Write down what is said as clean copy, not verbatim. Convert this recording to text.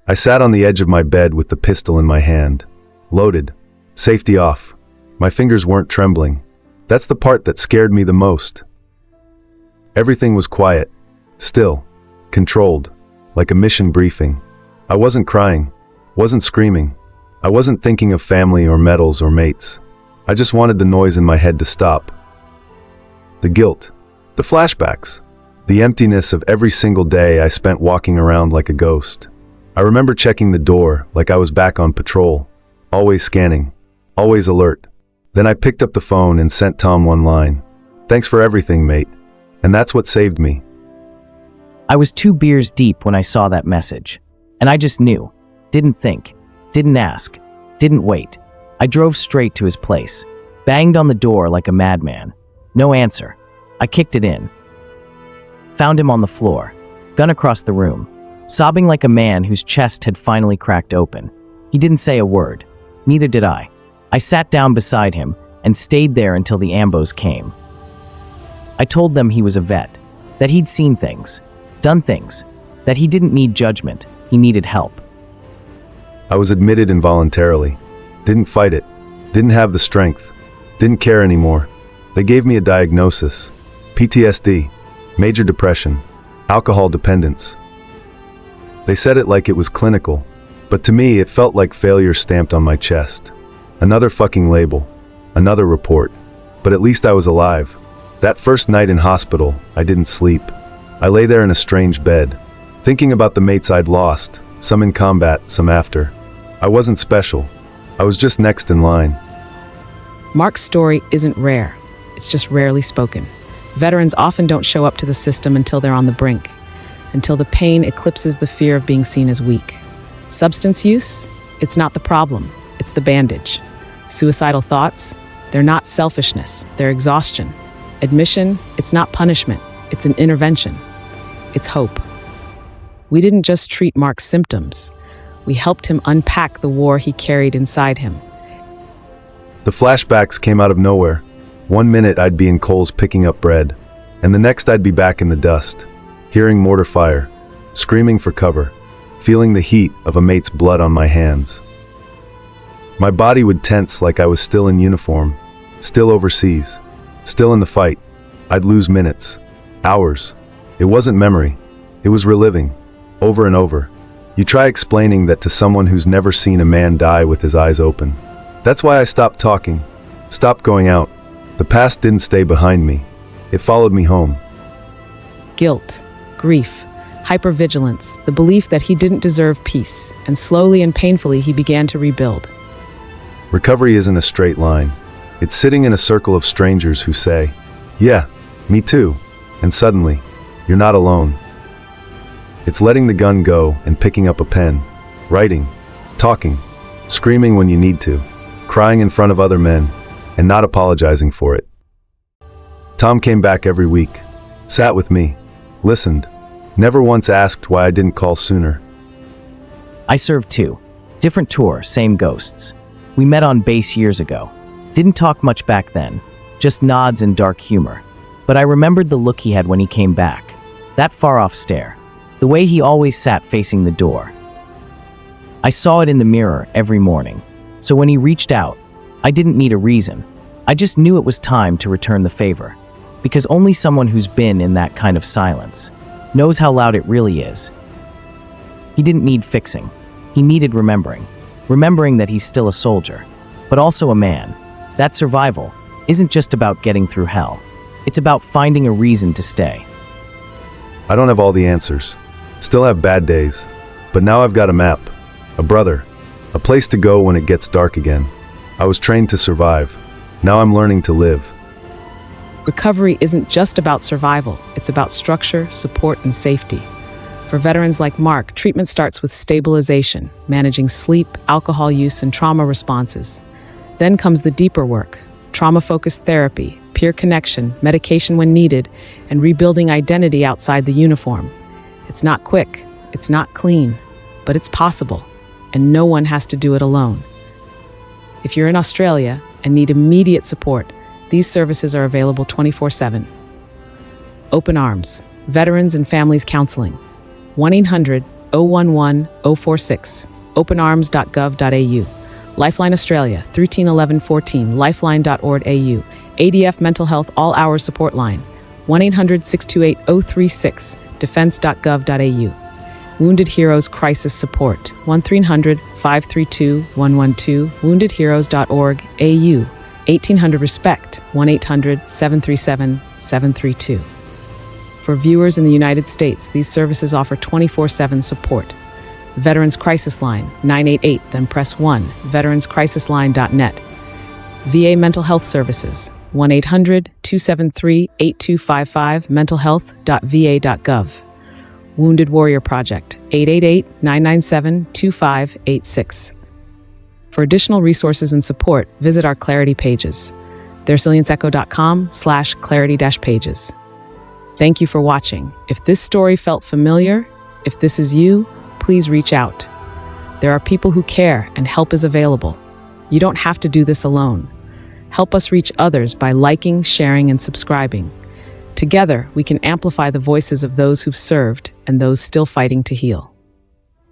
I sat on the edge of my bed with the pistol in my hand. Loaded. Safety off. My fingers weren't trembling. That's the part that scared me the most. Everything was quiet. Still. Controlled. Like a mission briefing. I wasn't crying. Wasn't screaming. I wasn't thinking of family or medals or mates. I just wanted the noise in my head to stop. The guilt. The flashbacks. The emptiness of every single day I spent walking around like a ghost. I remember checking the door like I was back on patrol. Always scanning. Always alert. Then I picked up the phone and sent Tom one line. "Thanks for everything, mate." And that's what saved me. I was 2 beers deep when I saw that message. And I just knew. Didn't think. Didn't ask. Didn't wait. I drove straight to his place. Banged on the door like a madman. No answer. I kicked it in. Found him on the floor. Gun across the room. Sobbing like a man whose chest had finally cracked open. He didn't say a word. Neither did I. I sat down beside him and stayed there until the ambos came. I told them he was a vet, that he'd seen things, done things, that he didn't need judgment, he needed help. I was admitted involuntarily. Didn't fight it. Didn't have the strength. Didn't care anymore. They gave me a diagnosis. PTSD, major depression, alcohol dependence. They said it like it was clinical, but to me it felt like failure stamped on my chest. Another fucking label. Another report. But at least I was alive. That first night in hospital, I didn't sleep. I lay there in a strange bed, thinking about the mates I'd lost, some in combat, some after. I wasn't special. I was just next in line. Mark's story isn't rare. It's just rarely spoken. Veterans often don't show up to the system until they're on the brink, until the pain eclipses the fear of being seen as weak. Substance use? It's not the problem. It's the bandage. Suicidal thoughts? They're not selfishness. They're exhaustion. Admission? It's not punishment. It's an intervention. It's hope. We didn't just treat Mark's symptoms. We helped him unpack the war he carried inside him. The flashbacks came out of nowhere. 1 minute I'd be in Coles picking up bread, and the next I'd be back in the dust, hearing mortar fire, screaming for cover, feeling the heat of a mate's blood on my hands. My body would tense like I was still in uniform, still overseas, still in the fight. I'd lose minutes, hours. It wasn't memory. It was reliving, over and over. You try explaining that to someone who's never seen a man die with his eyes open. That's why I stopped talking, stopped going out. The past didn't stay behind me. It followed me home. Guilt, grief, hypervigilance, the belief that he didn't deserve peace, and slowly and painfully he began to rebuild. Recovery isn't a straight line. It's sitting in a circle of strangers who say, "Yeah, me too," and suddenly, you're not alone. It's letting the gun go and picking up a pen, writing, talking, screaming when you need to, crying in front of other men, and not apologizing for it. Tom came back every week, sat with me, listened, never once asked why I didn't call sooner. I served too. Different tour, same ghosts. We met on base years ago. Didn't talk much back then, just nods and dark humor. But I remembered the look he had when he came back. That far-off stare. The way he always sat facing the door. I saw it in the mirror every morning. So when he reached out, I didn't need a reason. I just knew it was time to return the favor. Because only someone who's been in that kind of silence knows how loud it really is. He didn't need fixing. He needed remembering. Remembering that he's still a soldier, but also a man. That survival isn't just about getting through hell. It's about finding a reason to stay. I don't have all the answers. Still have bad days. But now I've got a map, a brother, a place to go when it gets dark again. I was trained to survive. Now I'm learning to live. Recovery isn't just about survival. It's about structure, support, and safety. For veterans like Mark, treatment starts with stabilization, managing sleep, alcohol use, and trauma responses. Then comes the deeper work, trauma-focused therapy, peer connection, medication when needed, and rebuilding identity outside the uniform. It's not quick, it's not clean, but it's possible, and no one has to do it alone. If you're in Australia and need immediate support, these services are available 24/7. Open Arms, Veterans and Families Counseling, 1-800 011 046, openarms.gov.au, Lifeline Australia 131114, lifeline.org.au, ADF Mental Health All Hours Support Line 1-800-628-036, defense.gov.au, Wounded Heroes Crisis Support 1-300-532-112, woundedheroes.org.au, 1800 Respect 1-800-737-732. For viewers in the United States, these services offer 24/7 support. Veterans Crisis Line 988, then press 1, veteranscrisisline.net. VA Mental Health Services 1-800-273-8255, mentalhealth.va.gov. Wounded Warrior Project 888-997-2586. For additional resources and support, visit our Clarity pages. theresilienceecho.com/clarity-pages. Thank you for watching. If this story felt familiar, if this is you, please reach out. There are people who care and help is available. You don't have to do this alone. Help us reach others by liking, sharing, and subscribing. Together, we can amplify the voices of those who've served and those still fighting to heal.